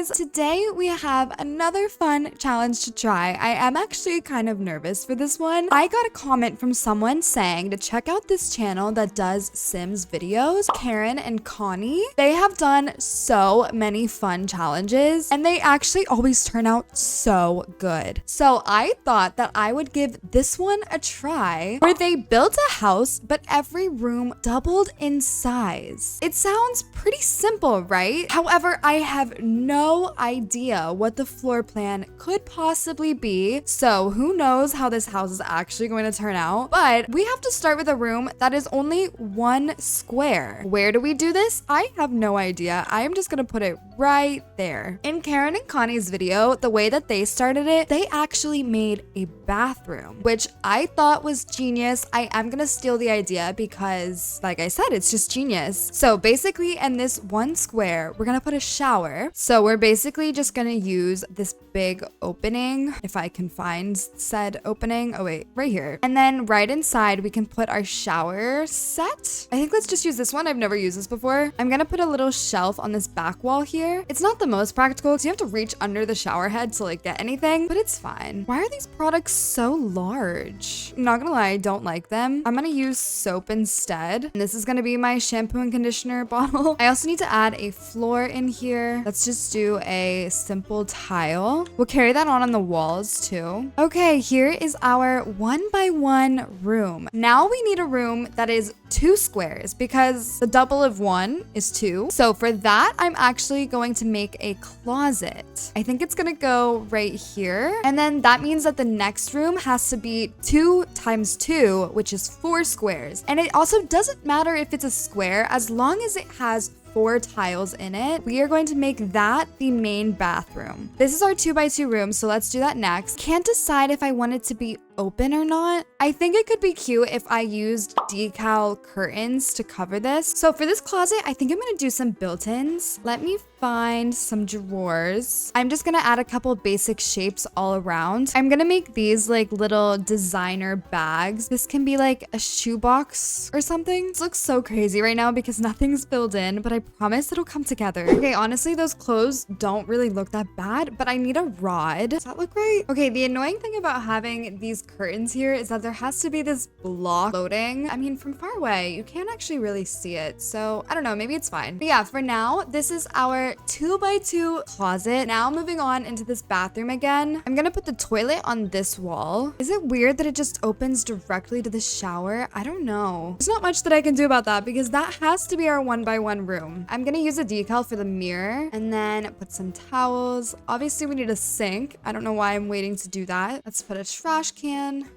guys, today we have another fun challenge to try. I am actually kind of nervous for this one. I got a comment from someone saying to check out this channel that does Sims videos, Karen and Connie. They have done so many fun challenges and they actually always turn out so good. So I thought that I would give this one a try where they built a house but every room doubled in size. It sounds pretty simple, right? However, I have no idea what the floor plan could possibly be, so who knows how this house is actually going to turn out. But we have to start with a room that is only 1 square. Where do we do this? I have no idea. I am just gonna put it right there. In Karen and Connie's video, the way that they started it, they actually made a bathroom, which I thought was genius. I am gonna steal the idea because, like I said, it's just genius. So basically in this 1 square, we're gonna put a shower. So we're basically just gonna use this big opening, if I can find said opening. Oh wait, right here. And then right inside, we can put our shower set. I think let's just use this one. I've never used this before. I'm gonna put a little shelf on this back wall here. It's not the most practical because you have to reach under the shower head to like get anything, but it's fine. Why are these products so large? I'm not gonna lie, I don't like them. I'm gonna use soap instead. And this is gonna be my shampoo and conditioner bottle. I also need to add a floor in here. Let's just do a simple tile. We'll carry that on the walls too. Okay, here is our 1x1 room. Now we need a room that is 2 squares because the double of 1 is 2. So for that, I'm actually going to make a closet. I think it's gonna go right here. And then that means that the next room has to be 2 times 2, which is 4 squares. And it also doesn't matter if it's a square as long as it has 4 tiles in it. We are going to make that the main bathroom. This is our 2x2 room, so let's do that next. Can't decide if I want it to be open or not. I think it could be cute if I used decal curtains to cover this. So for this closet, I think I'm gonna do some built-ins. Let me find some drawers. I'm just gonna add a couple basic shapes all around. I'm gonna make these like little designer bags. This can be like a shoebox or something. This looks so crazy right now because nothing's filled in, but I promise it'll come together. Okay, honestly, those clothes don't really look that bad, but I need a rod. Does that look right? Okay, the annoying thing about having these curtains here is that there has to be this block floating. I mean, from far away, you can't actually really see it. So I don't know, maybe it's fine. But yeah, for now, this is our 2x2 closet. Now moving on into this bathroom again. I'm gonna put the toilet on this wall. Is it weird that it just opens directly to the shower? I don't know. There's not much that I can do about that because that has to be our 1x1 room. I'm gonna use a decal for the mirror and then put some towels. Obviously we need a sink. I don't know why I'm waiting to do that. Let's put a trash can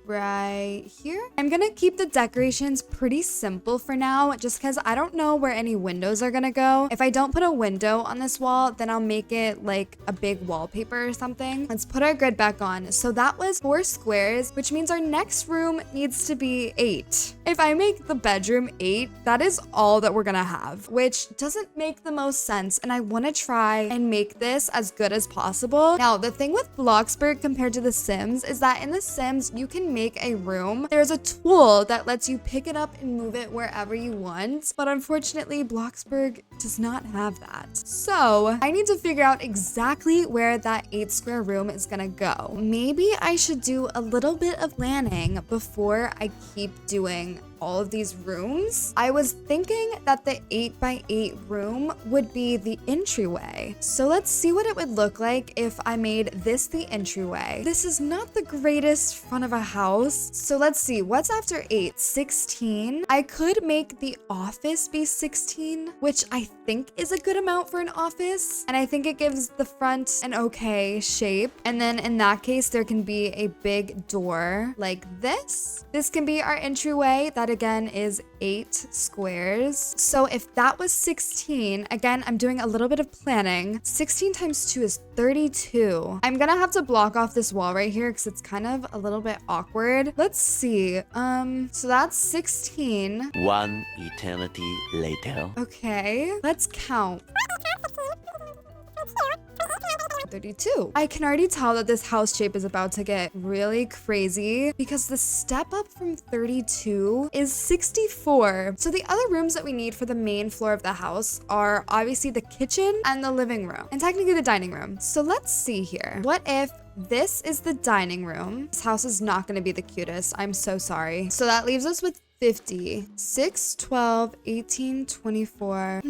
right here. I'm gonna keep the decorations pretty simple for now just because I don't know where any windows are gonna go. If I don't put a window on this wall, then I'll make it like a big wallpaper or something. Let's put our grid back on. So that was 4 squares, which means our next room needs to be 8. If I make the bedroom 8, that is all that we're gonna have, which doesn't make the most sense. And I wanna try and make this as good as possible. Now, the thing with Bloxburg compared to The Sims is that in The Sims, you can make a room. There's a tool that lets you pick it up and move it wherever you want. But unfortunately, Bloxburg does not have that. So I need to figure out exactly where that 8 square room is gonna go. Maybe I should do a little bit of planning before I keep doing all of these rooms. I was thinking that the 8x8 room would be the entryway. So let's see what it would look like if I made this the entryway. This is not the greatest front of a house. So let's see, what's after 8? 16. I could make the office be 16, which I think is a good amount for an office. And I think it gives the front an okay shape. And then in that case, there can be a big door like this. This can be our entryway. That again is 8 squares. So if that was 16, again, I'm doing a little bit of planning. 16 times 2 is 32. I'm gonna have to block off this wall right here because it's kind of a little bit awkward. Let's see. So that's 16. 1 eternity later. Okay, let's count. 32. I can already tell that this house shape is about to get really crazy because the step up from 32 is 64. So the other rooms that we need for the main floor of the house are obviously the kitchen and the living room, and technically the dining room. So let's see here. What if this is the dining room? This house is not going to be the cutest. I'm so sorry. So that leaves us with 50, 6, 12, 18, 24.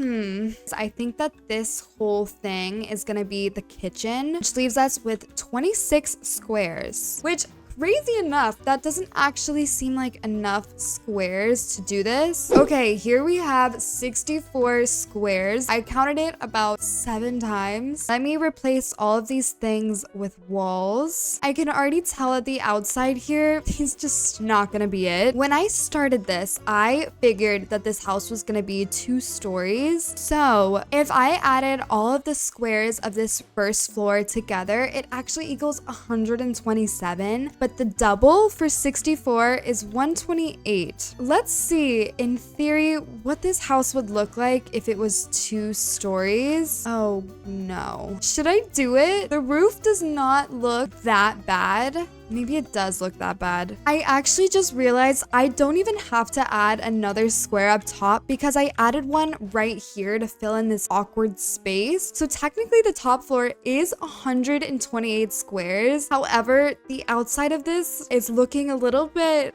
I think that this whole thing is gonna be the kitchen, which leaves us with 26 squares, which, crazy enough, that doesn't actually seem like enough squares to do this. Okay, here we have 64 squares. I counted it about 7 times. Let me replace all of these things with walls. I can already tell at the outside here, is just not gonna be it. When I started this, I figured that this house was gonna be 2 stories. So if I added all of the squares of this first floor together, it actually equals 127. But the double for 64 is 128. Let's see, in theory, what this house would look like if it was 2 stories. Oh no. Should I do it? The roof does not look that bad. Maybe it does look that bad. I actually just realized I don't even have to add another square up top because I added one right here to fill in this awkward space. So technically the top floor is 128 squares. However, the outside of this is looking a little bit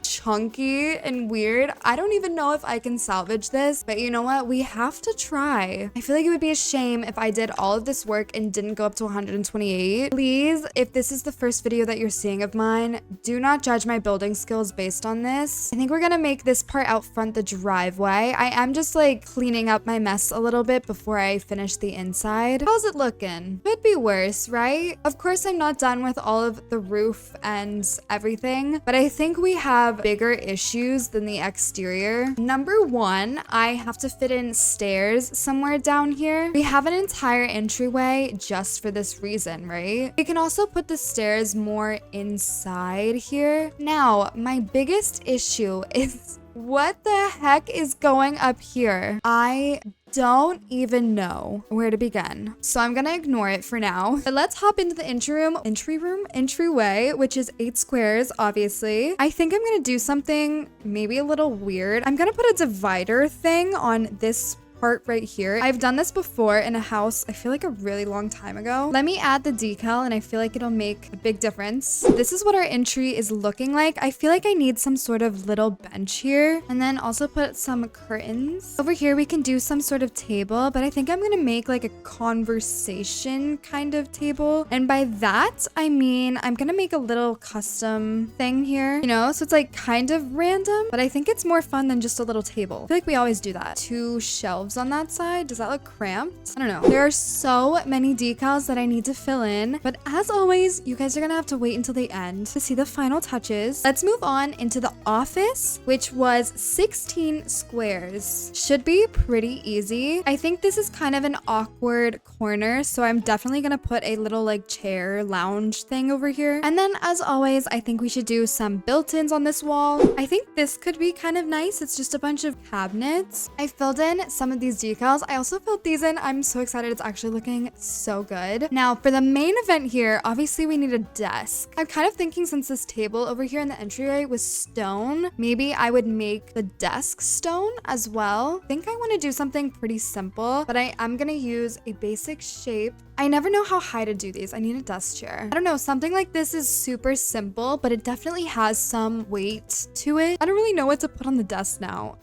chunky and weird. I don't even know if I can salvage this, but you know what? We have to try. I feel like it would be a shame if I did all of this work and didn't go up to 128. Please, if this is the first video that you're seeing of mine, do not judge my building skills based on this. I think we're gonna make this part out front the driveway. I am just like cleaning up my mess a little bit before I finish the inside. How's it looking? Could be worse, right? Of course, I'm not done with all of the roof and everything, but I think we have bigger issues than the exterior. Number 1, I have to fit in stairs somewhere down here. We have an entire entryway just for this reason, right? We can also put the stairs more inside here. Now, my biggest issue is what the heck is going up here? I don't know where to begin. So I'm gonna ignore it for now. But let's hop into the entryway, which is 8 squares, obviously. I think I'm gonna do something maybe a little weird. I'm gonna put a divider thing on this part right here. I've done this before in a house, I feel like a really long time ago. Let me add the decal and I feel like it'll make a big difference. This is what our entry is looking like. I feel like I need some sort of little bench here, and then also put some curtains. Over here we can do some sort of table, but I think I'm gonna make like a conversation kind of table. And by that, I mean I'm gonna make a little custom thing here, you know? So it's like kind of random, but I think it's more fun than just a little table. I feel like we always do that. 2 shelves on that side. Does that look cramped? I don't know. There are so many decals that I need to fill in, but as always, you guys are gonna have to wait until the end to see the final touches. Let's move on into the office, which was 16 squares. Should be pretty easy. I think this is kind of an awkward corner, so I'm definitely gonna put a little like chair lounge thing over here. And then as always, I think we should do some built-ins on this wall. I think this could be kind of nice. It's just a bunch of cabinets. I filled in some of these decals. I also filled these in. I'm so excited. It's actually looking so good. Now for the main event here, obviously we need a desk. I'm kind of thinking since this table over here in the entryway was stone, maybe I would make the desk stone as well. I think I want to do something pretty simple, but I am going to use a basic shape. I never know how high to do these. I need a desk chair. I don't know. Something like this is super simple, but it definitely has some weight to it. I don't really know what to put on the desk now.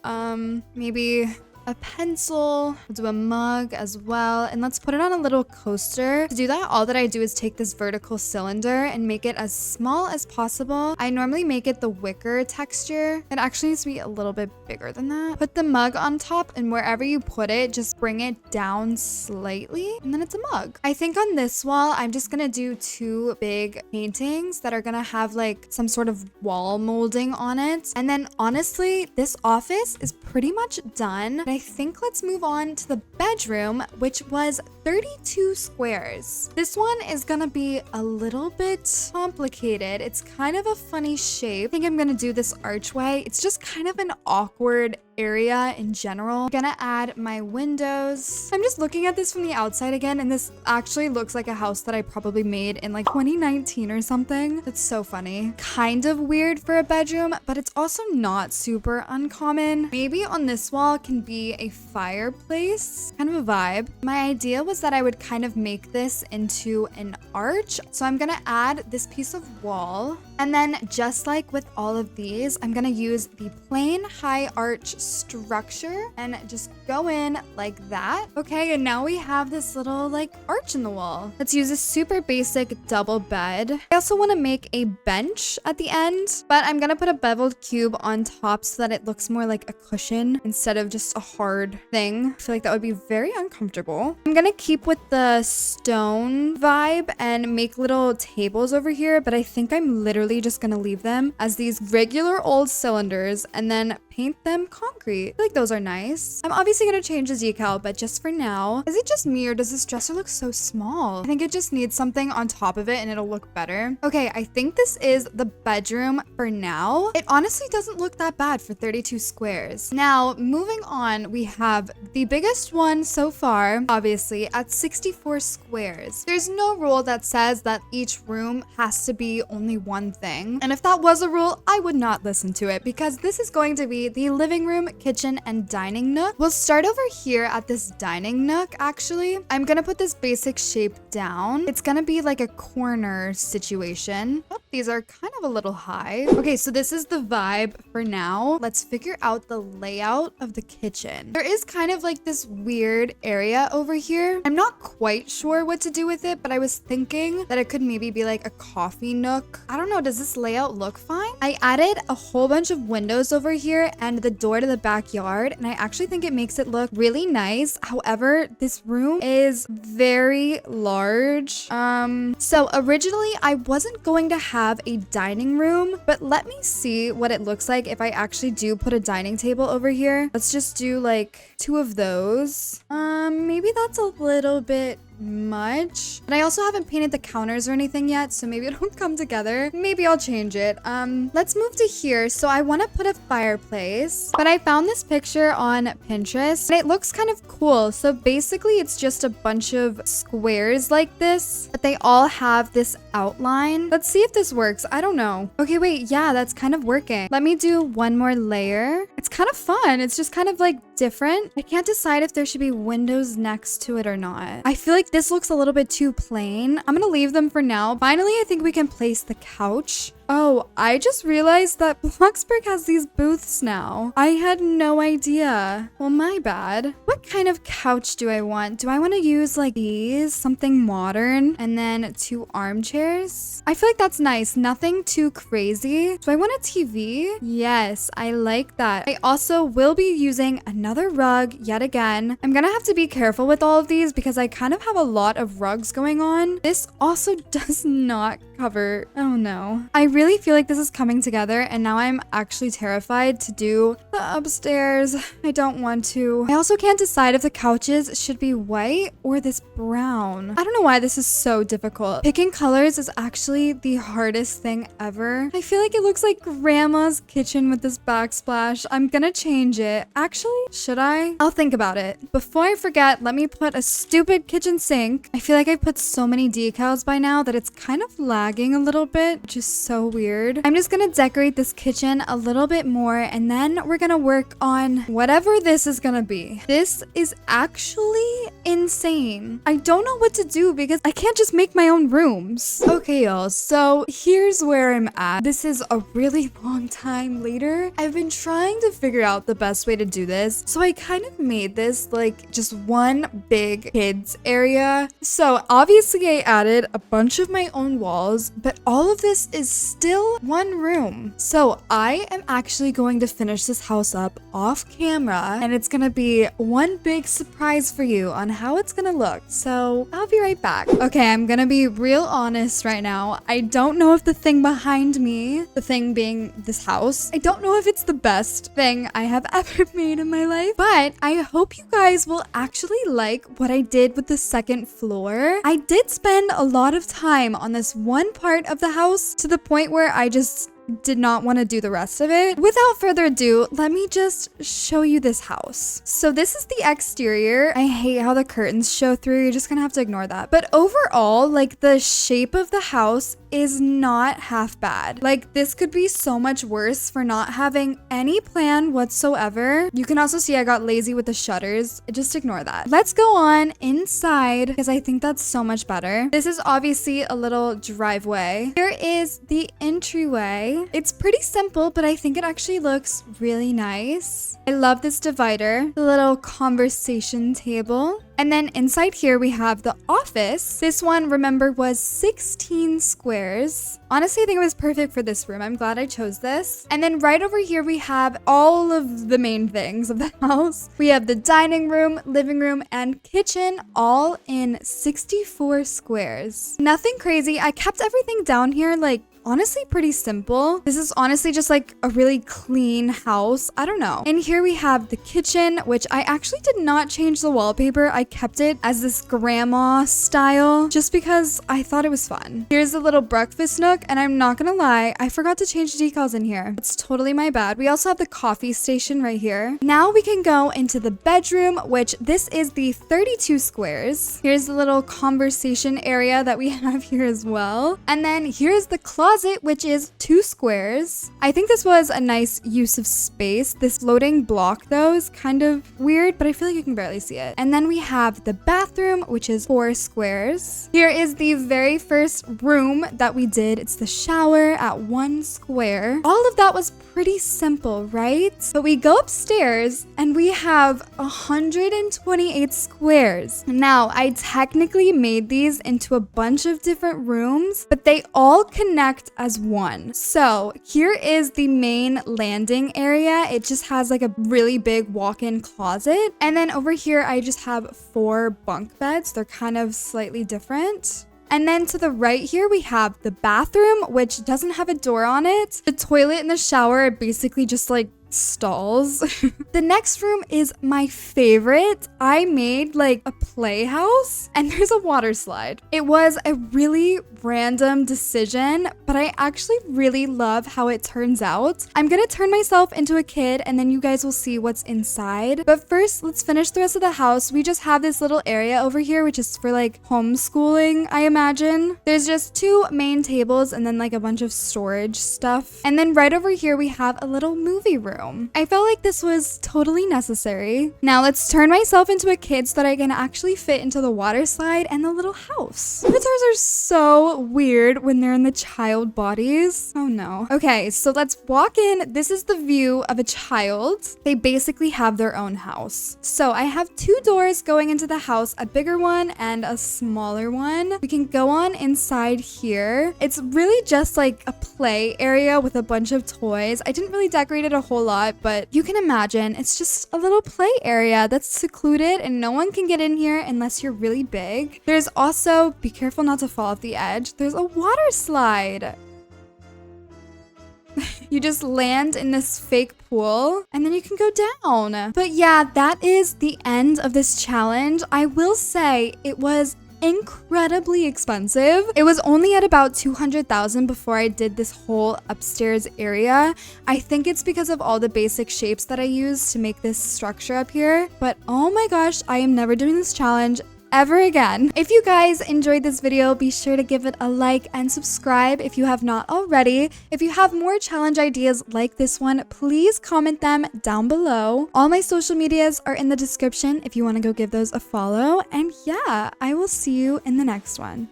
Maybe a pencil. We'll do a mug as well, and let's put it on a little coaster. To do that, all that I do is take this vertical cylinder and make it as small as possible. I normally make it the wicker texture. It actually needs to be a little bit bigger than that. Put the mug on top, and wherever you put it, just bring it down slightly, and then it's a mug. I think on this wall, I'm just gonna do 2 big paintings that are gonna have like some sort of wall molding on it. And then honestly, this office is pretty much done. I think let's move on to the bedroom, which was 32 squares. This one is gonna be a little bit complicated. It's kind of a funny shape. I think I'm gonna do this archway. It's just kind of an awkward area in general. I'm gonna add my windows. I'm just looking at this from the outside again, and this actually looks like a house that I probably made in like 2019 or something. That's so funny. Kind of weird for a bedroom, but it's also not super uncommon. Maybe on this wall can be a fireplace, kind of a vibe. My idea was that I would kind of make this into an arch. So I'm gonna add this piece of wall, and then just like with all of these, I'm gonna use the plain high arch structure and just go in like that. Okay, and now we have this little like arch in the wall. Let's use a super basic double bed. I also want to make a bench at the end, but I'm gonna put a beveled cube on top so that it looks more like a cushion instead of just a hard thing. I feel like that would be very uncomfortable. I'm gonna keep with the stone vibe and make little tables over here, but I think I'm literally just gonna leave them as these regular old cylinders and then paint them concrete. I feel like those are nice. I'm obviously gonna change the decal, but just for now, is it just me or does this dresser look so small? I think it just needs something on top of it and it'll look better. Okay, I think this is the bedroom for now. It honestly doesn't look that bad for 32 squares. Now, moving on, we have the biggest one so far, obviously, at 64 squares. There's no rule that says that each room has to be only one thing. And if that was a rule, I would not listen to it because this is going to be the living room, kitchen, and dining nook. We'll start over here at this dining nook, actually. I'm gonna put this basic shape down. It's gonna be like a corner situation. Oh, these are kind of a little high. Okay, so this is the vibe for now. Let's figure out the layout of the kitchen. There is kind of like this weird area over here. I'm not quite sure what to do with it, but I was thinking that it could maybe be like a coffee nook. I don't know, does this layout look fine? I added a whole bunch of windows over here and the door to the backyard, and I actually think it makes it look really nice. However, this room is very large. So originally I wasn't going to have a dining room, but let me see what it looks like if I actually do put a dining table over here. Let's just do like 2 of those. Maybe that's a little bit much, but I also haven't painted the counters or anything yet, so maybe it'll come together. Maybe I'll change it. Let's move to here. So I want to put a fireplace, but I found this picture on Pinterest and it looks kind of cool. So basically it's just a bunch of squares like this, but they all have this outline. Let's see if this works. I don't know. Okay, wait, yeah, that's kind of working. Let me do one more layer. It's kind of fun. It's just kind of like different. I can't decide if there should be windows next to it or not. I feel like this looks a little bit too plain. I'm gonna leave them for now. Finally, I think we can place the couch. Oh, I just realized that Bloxburg has these booths now. I had no idea. Well, my bad. What kind of couch do I want? Do I want to use like these? Something modern? And then 2 armchairs? I feel like that's nice. Nothing too crazy. Do I want a TV? Yes, I like that. I also will be using another rug yet again. I'm gonna have to be careful with all of these because I kind of have a lot of rugs going on. This also does not cover. Oh no. I really feel like this is coming together and now I'm actually terrified to do the upstairs. I don't want to. I also can't decide if the couches should be white or this brown. I don't know why this is so difficult. Picking colors is actually the hardest thing ever. I feel like it looks like grandma's kitchen with this backsplash. I'm gonna change it. Actually, should I? I'll think about it. Before I forget, let me put a stupid kitchen sink. I feel like I put so many decals by now that it's kind of lagging a little bit, which is so weird. I'm just gonna decorate this kitchen a little bit more and then we're gonna work on whatever this is gonna be. This is actually insane. I don't know what to do because I can't just make my own rooms. Okay, y'all, so here's where I'm at. This is a really long time later. I've been trying to figure out the best way to do this, so I kind of made this like just one big kids area. So obviously I added a bunch of my own walls, but all of this is still one room. So I am actually going to finish this house up off camera and it's gonna be one big surprise for you on how it's gonna look. So I'll be right back. Okay, I'm gonna be real honest right now. I don't know if the thing behind me, the thing being this house, I don't know if it's the best thing I have ever made in my life, but I hope you guys will actually like what I did with the second floor. I did spend a lot of time on this one part of the house to the point where I just did not want to do the rest of it. Without further ado, let me just show you this house. So this is the exterior. I hate how the curtains show through. You're just gonna have to ignore that. But overall, like the shape of the house is not half bad. Like this could be so much worse for not having any plan whatsoever. You can also see I got lazy with the shutters. Just ignore that. Let's go on inside because I think that's so much better. This is obviously a little driveway. Here is the entryway. It's pretty simple, but I think it actually looks really nice. I love this divider, the little conversation table. And then inside here we have the office. This one, remember, was 16 squares. Honestly, I think it was perfect for this room. I'm glad I chose this. And then right over here we have all of the main things of the house. We have the dining room, living room, and kitchen all in 64 squares. Nothing crazy. I kept everything down here like honestly pretty simple. This is honestly just like a really clean house. I don't know. And here we have the kitchen, which I actually did not change the wallpaper. I kept it as this grandma style just because I thought it was fun. Here's a little breakfast nook, and I'm not gonna lie, I forgot to change the decals in here. It's totally my bad. We also have the coffee station right here. Now we can go into the bedroom, which this is the 32 squares. Here's the little conversation area that we have here as well. And then here's the closet, which is 2 squares. I think this was a nice use of space. This floating block though is kind of weird, but I feel like you can barely see it. And then we have the bathroom, which is 4 squares. Here is the very first room that we did. It's the shower at 1 square. All of that was pretty simple, right? But we go upstairs and we have 128 squares. Now, I technically made these into a bunch of different rooms, but they all connect as one. So here is the main landing area. It just has like a really big walk-in closet. And then over here, I just have 4 bunk beds. They're kind of slightly different. And then to the right here, we have the bathroom, which doesn't have a door on it. The toilet and the shower are basically just like stalls. The next room is my favorite. I made like a playhouse and there's a water slide. It was a really random decision, but I actually really love how it turns out. I'm gonna turn myself into a kid and then you guys will see what's inside. But first, let's finish the rest of the house. We just have this little area over here, which is for like homeschooling, I imagine. There's just 2 main tables and then like a bunch of storage stuff. And then right over here, we have a little movie room. I felt like this was totally necessary. Now let's turn myself into a kid so that I can actually fit into the water slide and the little house. Avatars are so weird when they're in the child bodies. Oh no. Okay, so let's walk in. This is the view of a child. They basically have their own house. So I have 2 doors going into the house, a bigger one and a smaller one. We can go on inside here. It's really just like a play area with a bunch of toys. I didn't really decorate it a whole lot, but you can imagine it's just a little play area that's secluded and no one can get in here unless you're really big. There's also, be careful not to fall off the edge, there's a water slide. You just land in this fake pool and then you can go down. But yeah, that is the end of this challenge. I will say it was incredibly expensive. It was only at about 200,000 before I did this whole upstairs area. I think it's because of all the basic shapes that I used to make this structure up here. But oh my gosh, I am never doing this challenge ever again. If you guys enjoyed this video, be sure to give it a like and subscribe if you have not already. If you have more challenge ideas like this one, please comment them down below. All my social medias are in the description if you want to go give those a follow. And yeah, I will see you in the next one.